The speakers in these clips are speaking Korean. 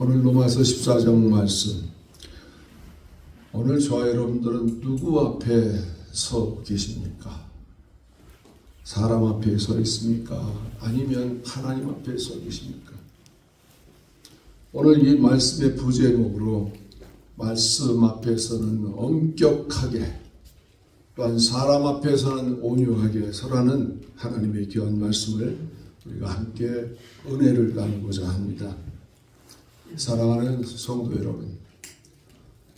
오늘 로마서 14장 말씀. 오늘 저와 여러분들은 누구 앞에 서 계십니까? 사람 앞에 서 있습니까? 아니면 하나님 앞에 서 계십니까? 오늘 이 말씀의 부제목으로 말씀 앞에서는 엄격하게, 또한 사람 앞에서는 온유하게 서라는 하나님의 귀한 말씀을 우리가 함께 은혜를 나누고자 합니다. 사랑하는 성도 여러분,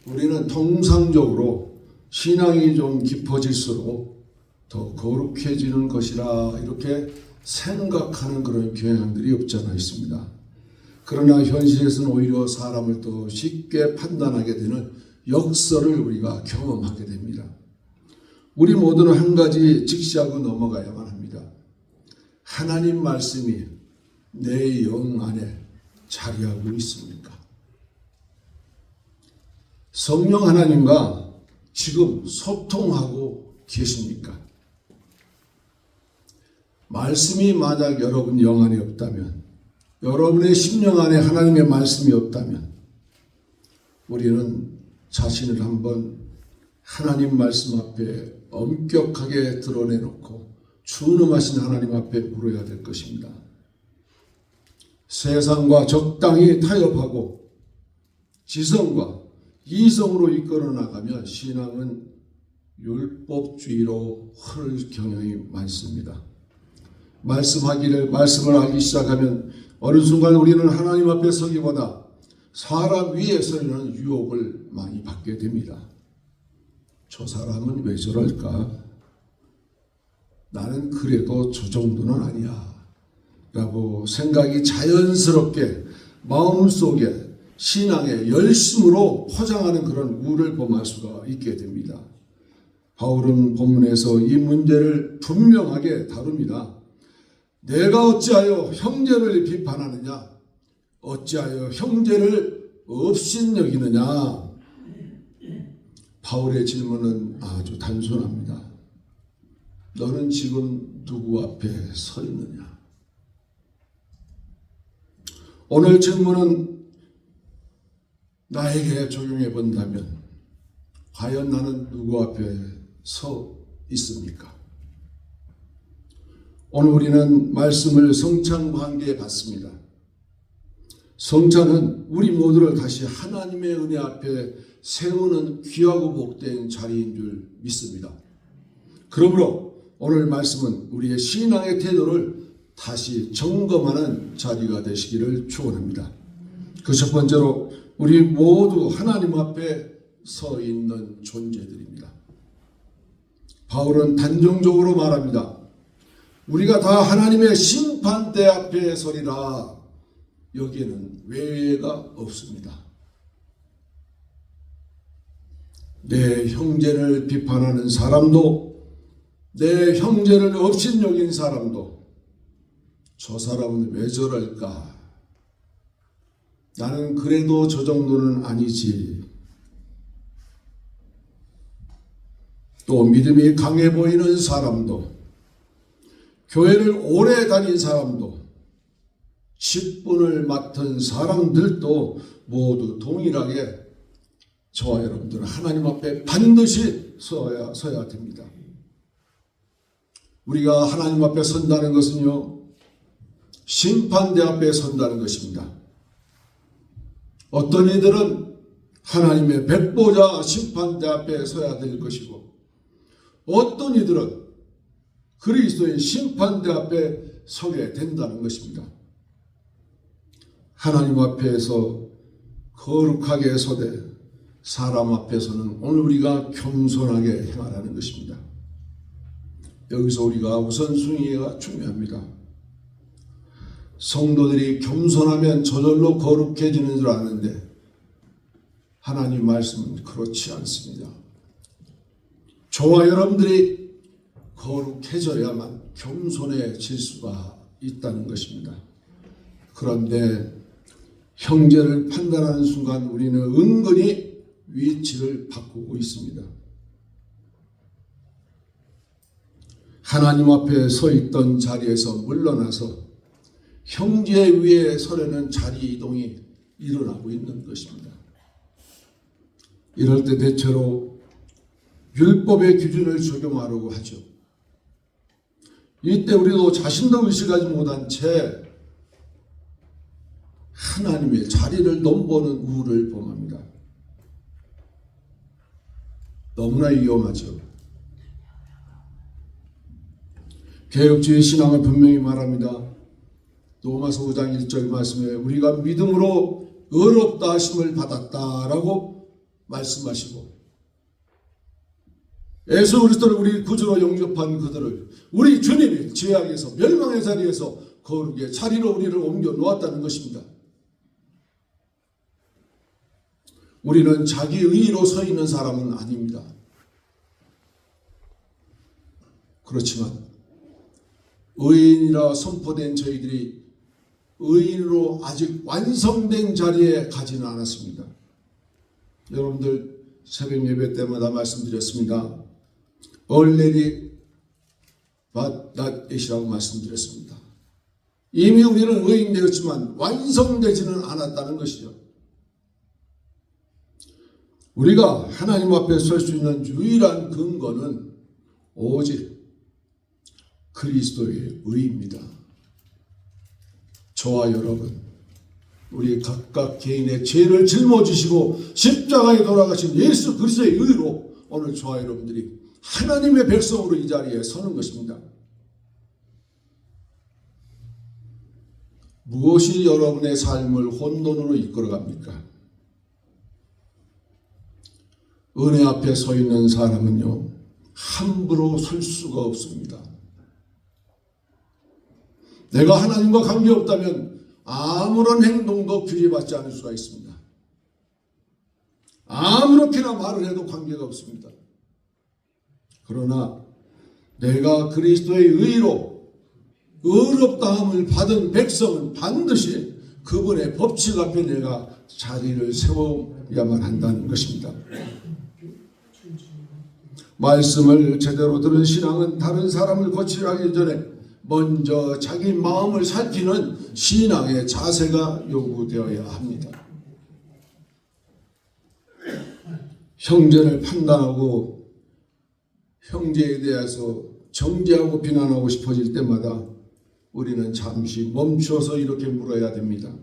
우리는 통상적으로 신앙이 좀 깊어질수록 더 거룩해지는 것이라 이렇게 생각하는 그런 경향들이 없잖아 있습니다. 그러나 현실에서는 오히려 사람을 더 쉽게 판단하게 되는 역설을 우리가 경험하게 됩니다. 우리 모두는 한 가지 직시하고 넘어가야만 합니다. 하나님 말씀이 내 영 안에 자리하고 있습니까? 성령 하나님과 지금 소통하고 계십니까? 말씀이 만약 여러분 영 안에 없다면, 여러분의 심령 안에 하나님의 말씀이 없다면, 우리는 자신을 한번 하나님 말씀 앞에 엄격하게 드러내놓고 준엄하신 하나님 앞에 물어야 될 것입니다. 세상과 적당히 타협하고 지성과 이성으로 이끌어 나가면 신앙은 율법주의로 흐를 경향이 많습니다. 말씀을 하기 시작하면 어느 순간 우리는 하나님 앞에 서기보다 사람 위에 서는 유혹을 많이 받게 됩니다. 저 사람은 왜 저럴까? 나는 그래도 저 정도는 아니야 라고 생각이 자연스럽게 마음속에 신앙의 열심으로 포장하는 그런 우를 범할 수가 있게 됩니다. 바울은 본문에서 이 문제를 분명하게 다룹니다. 내가 어찌하여 형제를 비판하느냐? 어찌하여 형제를 업신여기느냐? 바울의 질문은 아주 단순합니다. 너는 지금 누구 앞에 서 있느냐? 오늘 질문은 나에게 적용해 본다면 과연 나는 누구 앞에 서 있습니까? 오늘 우리는 말씀을 성찬과 함께 봤습니다. 성찬은 우리 모두를 다시 하나님의 은혜 앞에 세우는 귀하고 복된 자리인 줄 믿습니다. 그러므로 오늘 말씀은 우리의 신앙의 태도를 다시 점검하는 자리가 되시기를 축원합니다. 그 첫 번째로 우리 모두 하나님 앞에 서 있는 존재들입니다. 바울은 단정적으로 말합니다. 우리가 다 하나님의 심판대 앞에 서리라. 여기에는 외회가 없습니다. 내 형제를 비판하는 사람도, 내 형제를 업신여긴 사람도, 저 사람은 왜 저럴까? 나는 그래도 저 정도는 아니지. 또 믿음이 강해 보이는 사람도, 교회를 오래 다닌 사람도, 직분을 맡은 사람들도 모두 동일하게 저와 여러분들은 하나님 앞에 반드시 서야 됩니다. 우리가 하나님 앞에 선다는 것은요, 심판대 앞에 선다는 것입니다. 어떤 이들은 하나님의 백보자 심판대 앞에 서야 될 것이고, 어떤 이들은 그리스도의 심판대 앞에 서게 된다는 것입니다. 하나님 앞에서 거룩하게 서되 사람 앞에서는 오늘 우리가 겸손하게 행하라는 것입니다. 여기서 우리가 우선순위가 중요합니다. 성도들이 겸손하면 저절로 거룩해지는 줄 아는데 하나님 말씀은 그렇지 않습니다. 저와 여러분들이 거룩해져야만 겸손해질 수가 있다는 것입니다. 그런데 형제를 판단하는 순간 우리는 은근히 위치를 바꾸고 있습니다. 하나님 앞에 서 있던 자리에서 물러나서 형제 위에 서려는 자리 이동이 일어나고 있는 것입니다. 이럴 때 대체로 율법의 기준을 적용하려고 하죠. 이때 우리도 자신도 의식하지 못한 채 하나님의 자리를 넘보는 우를 범합니다. 너무나 위험하죠. 개혁주의 신앙을 분명히 말합니다. 로마서 5장 1절 말씀에 우리가 믿음으로 의롭다 하심을 받았다라고 말씀하시고, 예수 그리스도를 우리 구주로 영접한 그들을 우리 주님이 죄악에서 멸망의 자리에서 거룩의 자리로 우리를 옮겨 놓았다는 것입니다. 우리는 자기 의로 서 있는 사람은 아닙니다. 그렇지만 의인이라 선포된 저희들이 의인으로 아직 완성된 자리에 가지는 않았습니다. 여러분들 새벽 예배 때마다 말씀드렸습니다. Already but not yet이라고 말씀드렸습니다. 이미 우리는 의인 되었지만 완성되지는 않았다는 것이죠. 우리가 하나님 앞에 설 수 있는 유일한 근거는 오직 그리스도의 의입니다. 저와 여러분, 우리 각각 개인의 죄를 짊어지시고 십자가에 돌아가신 예수 그리스도의 의로 오늘 저와 여러분들이 하나님의 백성으로 이 자리에 서는 것입니다. 무엇이 여러분의 삶을 혼돈으로 이끌어갑니까? 은혜 앞에 서 있는 사람은요, 함부로 설 수가 없습니다. 내가 하나님과 관계없다면 아무런 행동도 규제받지 않을 수가 있습니다. 아무렇게나 말을 해도 관계가 없습니다. 그러나 내가 그리스도의 의로 의롭다함을 받은 백성은 반드시 그분의 법칙 앞에 내가 자리를 세워야만 한다는 것입니다. 말씀을 제대로 들은 신앙은 다른 사람을 거칠하기 전에 먼저 자기 마음을 살피는 신앙의 자세가 요구되어야 합니다. 형제를 판단하고 형제에 대해서 정죄하고 비난하고 싶어질 때마다 우리는 잠시 멈춰서 이렇게 물어야 됩니다.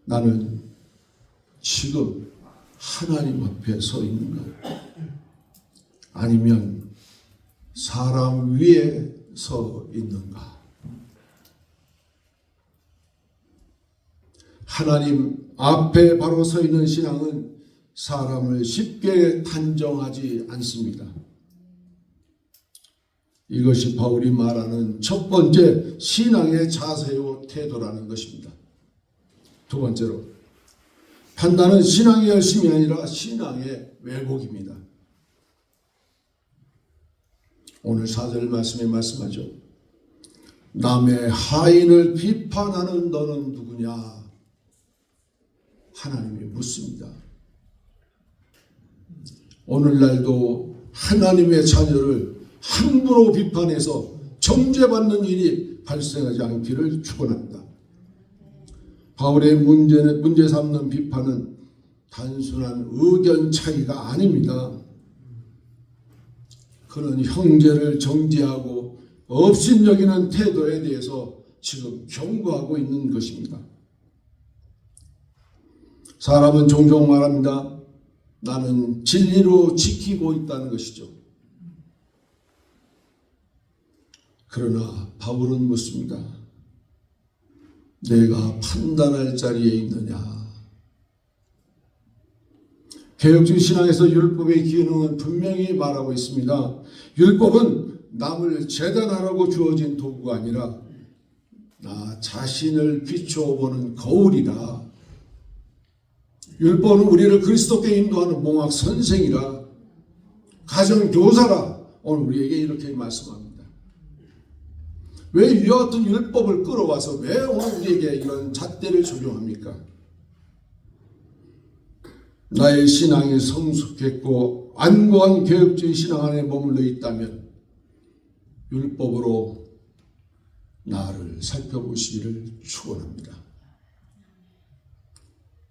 나는 지금 하나님 앞에 서 있는가? 아니면 사람 위에 서 있는가? 하나님 앞에 바로 서 있는 신앙은 사람을 쉽게 단정하지 않습니다. 이것이 바울이 말하는 첫 번째 신앙의 자세요 태도라는 것입니다. 두 번째로, 판단은 신앙의 열심이 아니라 신앙의 왜곡입니다. 오늘 4절 말씀에 말씀하죠. 남의 하인을 비판하는 너는 누구냐? 하나님이 묻습니다. 오늘날도 하나님의 자녀를 함부로 비판해서 정죄받는 일이 발생하지 않기를 축원합니다. 바울의 문제 삼는 비판은 단순한 의견 차이가 아닙니다. 그는 형제를 정죄하고 업신여기는 태도에 대해서 지금 경고하고 있는 것입니다. 사람은 종종 말합니다. 나는 진리로 지키고 있다는 것이죠. 그러나 바울은 묻습니다. 내가 판단할 자리에 있느냐? 개혁주의 신앙에서 율법의 기능은 분명히 말하고 있습니다. 율법은 남을 재단하라고 주어진 도구가 아니라 나 자신을 비춰보는 거울이다. 율법은 우리를 그리스도께 인도하는 몽학 선생이라, 가정교사라 오늘 우리에게 이렇게 말씀합니다. 왜 이와 같은 율법을 끌어와서 왜 오늘 우리에게 이런 잣대를 적용합니까? 나의 신앙이 성숙했고 완고한 개혁주의 신앙 안에 머물러 있다면 율법으로 나를 살펴보시기를 축원합니다.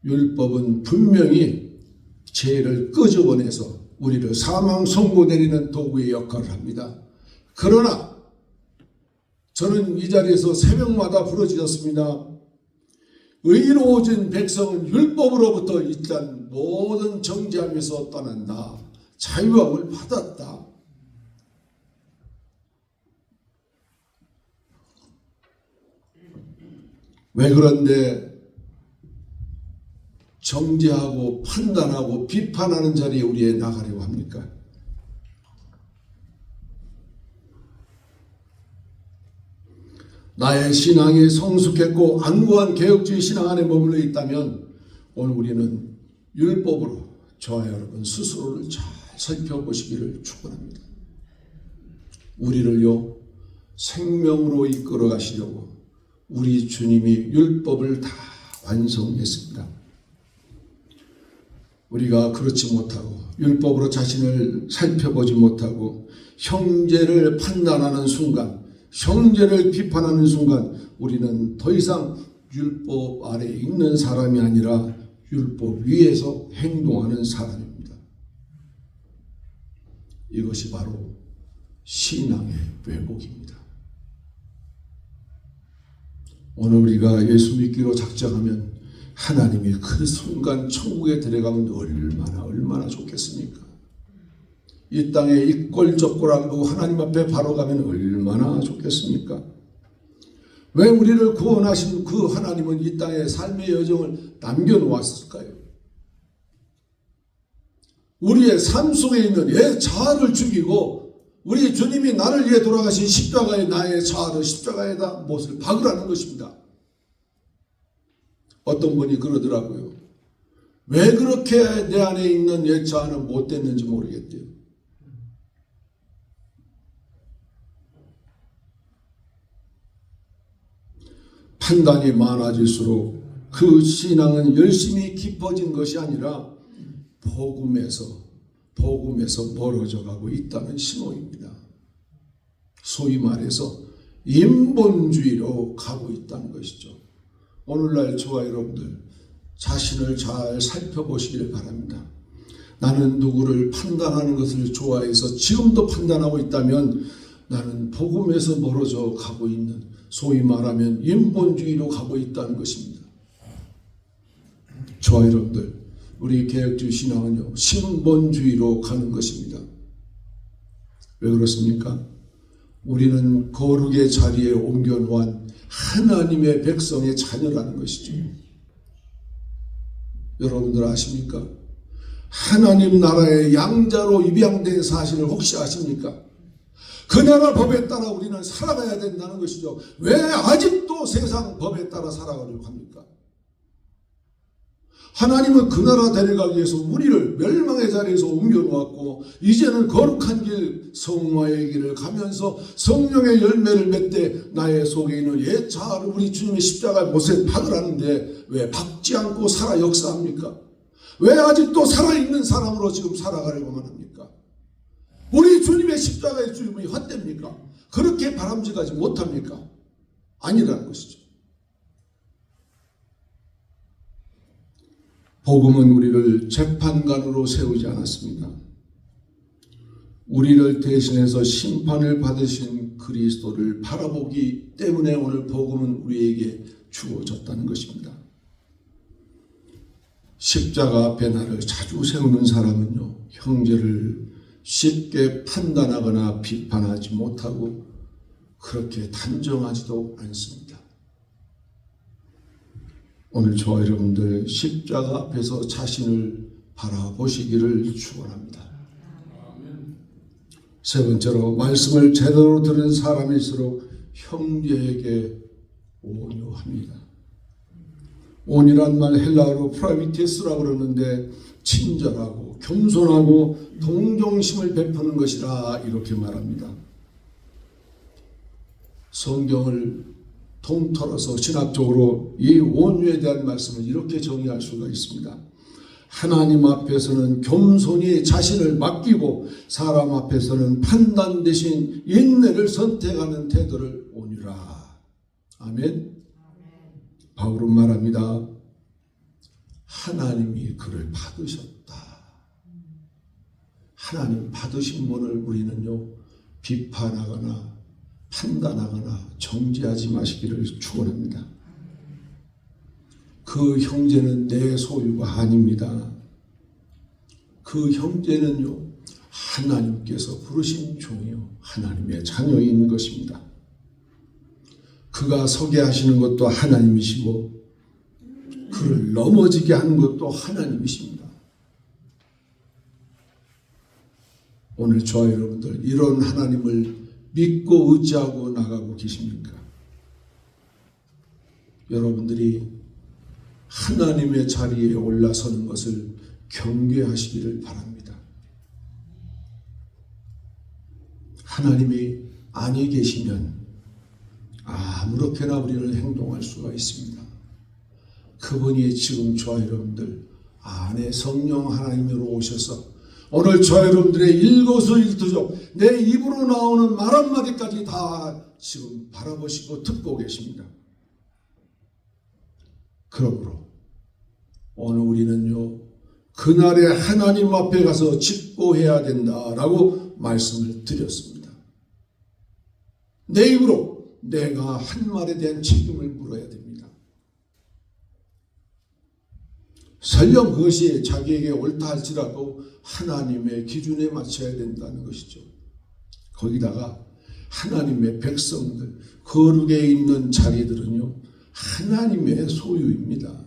율법은 분명히 죄를 끄집어내서 우리를 사망 선고 내리는 도구의 역할을 합니다. 그러나 저는 이 자리에서 새벽마다 부르짖었습니다. 의로워진 백성은 율법으로부터 일단 모든 정죄함에서 떠난다. 자유함을 받았다. 왜 그런데 정죄하고 판단하고 비판하는 자리에 우리에 나가려고 합니까? 나의 신앙이 성숙했고 안구한 개혁주의 신앙 안에 머물러 있다면 오늘 우리는 율법으로 저와 여러분 스스로를 잘 살펴보시기를 축원합니다. 우리를요 생명으로 이끌어 가시려고 우리 주님이 율법을 다 완성했습니다. 우리가 그렇지 못하고 율법으로 자신을 살펴보지 못하고 형제를 판단하는 순간, 형제를 비판하는 순간 우리는 더 이상 율법 아래에 있는 사람이 아니라 율법 위에서 행동하는 사람입니다. 이것이 바로 신앙의 왜곡입니다. 오늘 우리가 예수 믿기로 작정하면 하나님이 그 순간 천국에 들어가면 얼마나 좋겠습니까? 이 땅에 이꼴저꼴 안 보고 하나님 앞에 바로 가면 얼마나 좋겠습니까? 왜 우리를 구원하신 그 하나님은 이 땅에 삶의 여정을 남겨놓았을까요? 우리의 삶 속에 있는 옛 자아를 죽이고 우리 주님이 나를 위해 돌아가신 십자가에 나의 자아를 십자가에다 못을 박으라는 것입니다. 어떤 분이 그러더라고요. 왜 그렇게 내 안에 있는 옛 자아는 못 됐는지 모르겠대요. 판단이 많아질수록 그 신앙은 열심히 깊어진 것이 아니라 복음에서 멀어져 가고 있다는 신호입니다. 소위 말해서 인본주의로 가고 있다는 것이죠. 오늘날 저와 여러분들 자신을 잘 살펴보시길 바랍니다. 나는 누구를 판단하는 것을 좋아해서 지금도 판단하고 있다면 나는 복음에서 멀어져 가고 있는, 소위 말하면 인본주의로 가고 있다는 것입니다. 저와 여러분들, 우리 개혁주의 신앙은요 신본주의로 가는 것입니다. 왜 그렇습니까? 우리는 거룩의 자리에 옮겨놓은 하나님의 백성의 자녀라는 것이죠. 여러분들 아십니까? 하나님 나라의 양자로 입양된 사실을 혹시 아십니까? 그 나라 법에 따라 우리는 살아가야 된다는 것이죠. 왜 아직도 세상 법에 따라 살아가려고 합니까? 하나님은 그 나라 데려가기 위해서 우리를 멸망의 자리에서 옮겨놓았고 이제는 거룩한 길, 성화의 길을 가면서 성령의 열매를 맺되 나의 속에 있는 옛 자아를 우리 주님의 십자가의 못에 박으라는데 왜 박지 않고 살아 역사합니까? 왜 아직도 살아있는 사람으로 지금 살아가려고만 합니까? 우리 주님의 십자가의 죽음이 헛됩니까? 그렇게 바람직하지 못합니까? 아니라는 것이죠. 복음은 우리를 재판관으로 세우지 않았습니다. 우리를 대신해서 심판을 받으신 그리스도를 바라보기 때문에 오늘 복음은 우리에게 주어졌다는 것입니다. 십자가 앞에 나를 자주 세우는 사람은요, 형제를 쉽게 판단하거나 비판하지 못하고 그렇게 단정하지도 않습니다. 오늘 저와 여러분들 십자가 앞에서 자신을 바라보시기를 축원합니다. 세 번째로 말씀을 제대로 들은 사람일수록 형제에게 온유합니다. 온이란 말 헬라어로 프라비테스라고 그러는데 친절하고 겸손하고 동정심을 베푸는 것이라 이렇게 말합니다. 성경을 통틀어서 신학적으로 이 온유에 대한 말씀을 이렇게 정의할 수가 있습니다. 하나님 앞에서는 겸손히 자신을 맡기고 사람 앞에서는 판단 대신 인내를 선택하는 태도를 온유라. 아멘. 바울은 말합니다. 하나님이 그를 받으셨다. 하나님 받으신 분을 우리는요, 비판하거나 판단하거나 정죄하지 마시기를 축원합니다. 그 형제는 내 소유가 아닙니다. 그 형제는요, 하나님께서 부르신 종이요, 하나님의 자녀인 것입니다. 그가 서게 하시는 것도 하나님이시고 그를 넘어지게 하는 것도 하나님이십니다. 오늘 저와 여러분들 이런 하나님을 믿고 의지하고 나가고 계십니까? 여러분들이 하나님의 자리에 올라서는 것을 경계하시기를 바랍니다. 하나님이 아니 계시면 아무렇게나 우리는 행동할 수가 있습니다. 그분이 지금 저와 여러분들 안에 성령 하나님으로 오셔서 오늘 저와 여러분들의 일거수일투족 내 입으로 나오는 말 한마디까지 다 지금 바라보시고 듣고 계십니다. 그러므로 오늘 우리는요, 그날에 하나님 앞에 가서 직고해야 된다라고 말씀을 드렸습니다. 내 입으로 내가 한 말에 대한 책임을 물어야 됩니다. 설령 그것이 자기에게 옳다 할지라도 하나님의 기준에 맞춰야 된다는 것이죠. 거기다가 하나님의 백성들, 거룩에 있는 자리들은요, 하나님의 소유입니다.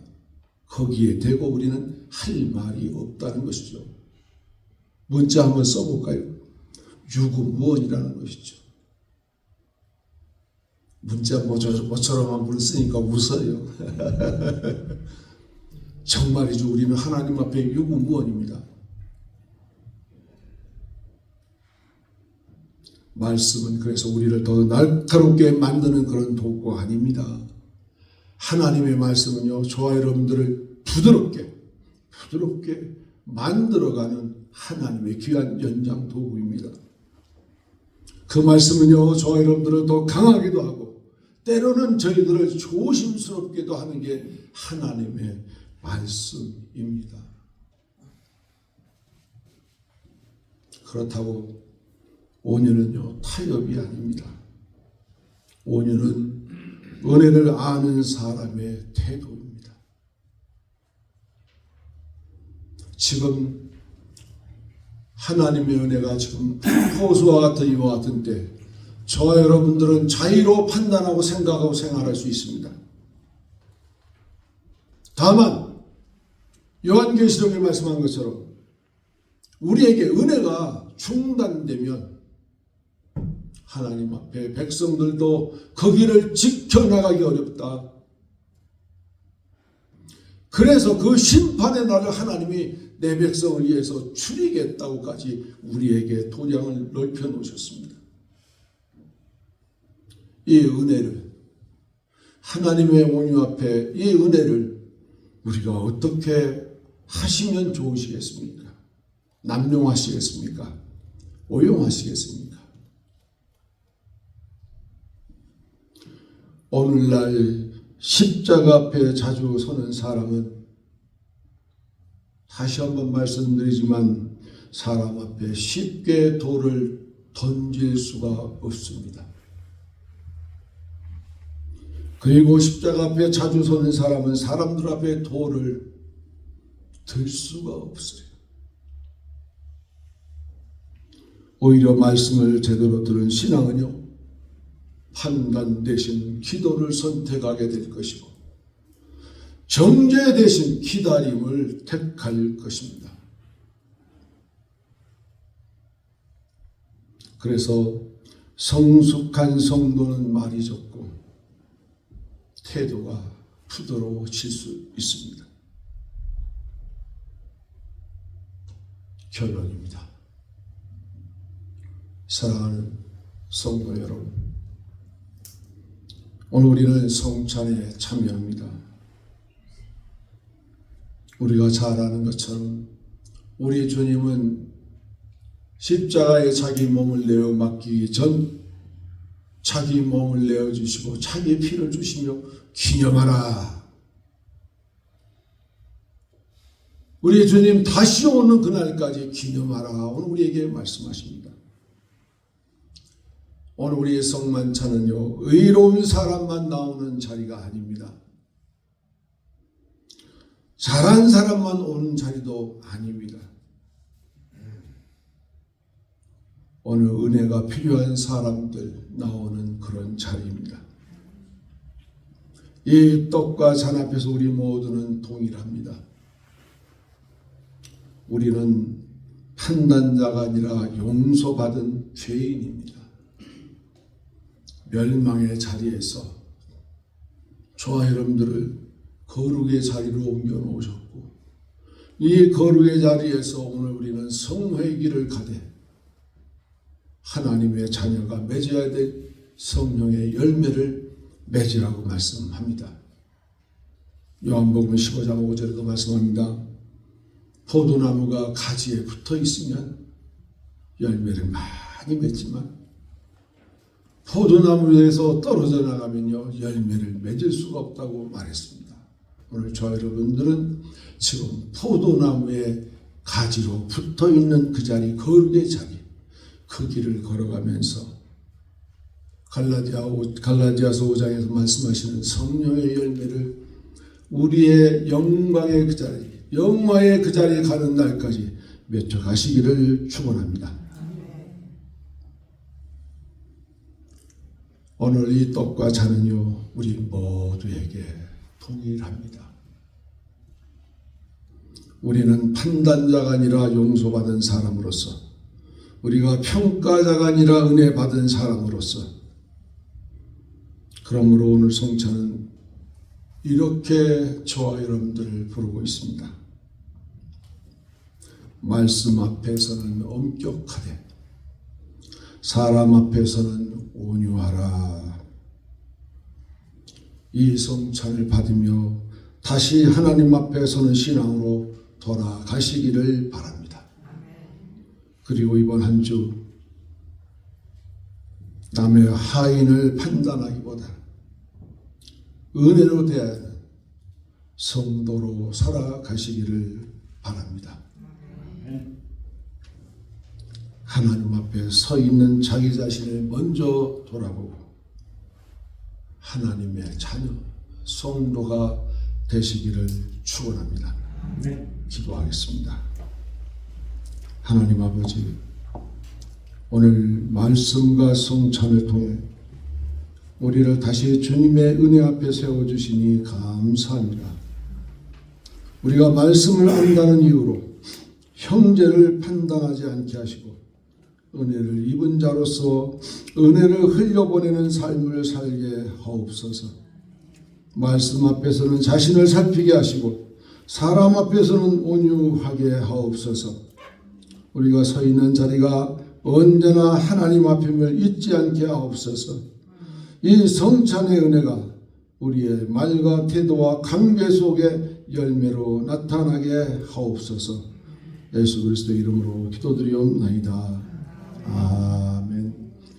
거기에 대고 우리는 할 말이 없다는 것이죠. 문자 한번 써볼까요? 유구무원이라는 것이죠. 문자 모처럼 한번 쓰니까 웃어요. 정말이죠. 우리는 하나님 앞에 유구무원입니다. 말씀은 그래서 우리를 더 날카롭게 만드는 그런 도구가 아닙니다. 하나님의 말씀은요, 저와 여러분들을 부드럽게 만들어가는 하나님의 귀한 연장 도구입니다. 그 말씀은요, 저와 여러분들을 더 강하기도 하고 때로는 저희들을 조심스럽게도 하는 게 하나님의 말씀입니다. 그렇다고 온유는요, 타협이 아닙니다. 온유는 은혜를 아는 사람의 태도입니다. 지금 하나님의 은혜가 지금 호수와 같은 이와 같은 때 저와 여러분들은 자의로 판단하고 생각하고 생활할 수 있습니다. 다만 요한계시록에 말씀한 것처럼 우리에게 은혜가 중단되면 하나님 앞에 백성들도 거기를 지켜나가기 어렵다. 그래서 그 심판의 날을 하나님이 내 백성을 위해서 줄이겠다고까지 우리에게 도량을 넓혀 놓으셨습니다. 이 은혜를, 하나님의 온유 앞에 이 은혜를 우리가 어떻게 하시면 좋으시겠습니까? 남용하시겠습니까? 오용하시겠습니까? 오늘날 십자가 앞에 자주 서는 사람은 다시 한번 말씀드리지만 사람 앞에 쉽게 돌을 던질 수가 없습니다. 그리고 십자가 앞에 자주 서는 사람은 사람들 앞에 돌을 들 수가 없어요. 오히려 말씀을 제대로 들은 신앙은요, 판단 대신 기도를 선택하게 될 것이고 정죄 대신 기다림을 택할 것입니다. 그래서 성숙한 성도는 말이 적고 태도가 부드러워질 수 있습니다. 결론입니다. 사랑하는 성도 여러분, 오늘 우리는 성찬에 참여합니다. 우리가 잘 아는 것처럼 우리 주님은 십자가에 자기 몸을 내어 맡기기 전 자기 몸을 내어주시고 자기의 피를 주시며 기념하라. 우리 주님 다시 오는 그날까지 기념하라. 오늘 우리에게 말씀하십니다. 오늘 우리의 성만찬은요, 의로운 사람만 나오는 자리가 아닙니다. 잘한 사람만 오는 자리도 아닙니다. 오늘 은혜가 필요한 사람들 나오는 그런 자리입니다. 이 떡과 잔 앞에서 우리 모두는 동일합니다. 우리는 판단자가 아니라 용서받은 죄인입니다. 멸망의 자리에서 저와 여러분들을 거룩의 자리로 옮겨 놓으셨고, 이 거룩의 자리에서 오늘 우리는 성화의 길을 가되 하나님의 자녀가 맺어야 될 성령의 열매를 맺으라고 말씀합니다. 요한복음 15장 5절에도 말씀합니다. 포도나무가 가지에 붙어 있으면 열매를 많이 맺지만 포도나무에서 떨어져 나가면요, 열매를 맺을 수가 없다고 말했습니다. 오늘 저 여러분들은 지금 포도나무의 가지로 붙어 있는 그 자리, 거룩의 자리, 그 길을 걸어가면서 갈라디아서 5장에서 말씀하시는 성령의 열매를 우리의 영광의 그 자리, 영화의 그 자리에 가는 날까지 맺혀 가시기를 축원합니다. 오늘 이 떡과 잔은요, 우리 모두에게 동일합니다. 우리는 판단자가 아니라 용서받은 사람으로서, 우리가 평가자가 아니라 은혜 받은 사람으로서, 그러므로 오늘 성찬은 이렇게 저와 여러분들을 부르고 있습니다. 말씀 앞에서는 엄격하되 사람 앞에서는 온유하라. 이 성찬을 받으며 다시 하나님 앞에 서는 신앙으로 돌아가시기를 바랍니다. 그리고 이번 한 주 남의 하인을 판단하기보다 은혜로 대하는 성도로 살아가시기를 바랍니다. 하나님 앞에 서 있는 자기 자신을 먼저 돌아보고 하나님의 자녀, 성도가 되시기를 축원합니다. 기도하겠습니다. 하나님 아버지, 오늘 말씀과 성찬을 통해 우리를 다시 주님의 은혜 앞에 세워주시니 감사합니다. 우리가 말씀을 안다는 이유로 형제를 판단하지 않게 하시고 은혜를 입은 자로서 은혜를 흘려보내는 삶을 살게 하옵소서. 말씀 앞에서는 자신을 살피게 하시고 사람 앞에서는 온유하게 하옵소서. 우리가 서 있는 자리가 언제나 하나님 앞임을 잊지 않게 하옵소서. 이 성찬의 은혜가 우리의 말과 태도와 관계 속에 열매로 나타나게 하옵소서. 예수 그리스도의 이름으로 기도드리옵나이다. 아멘.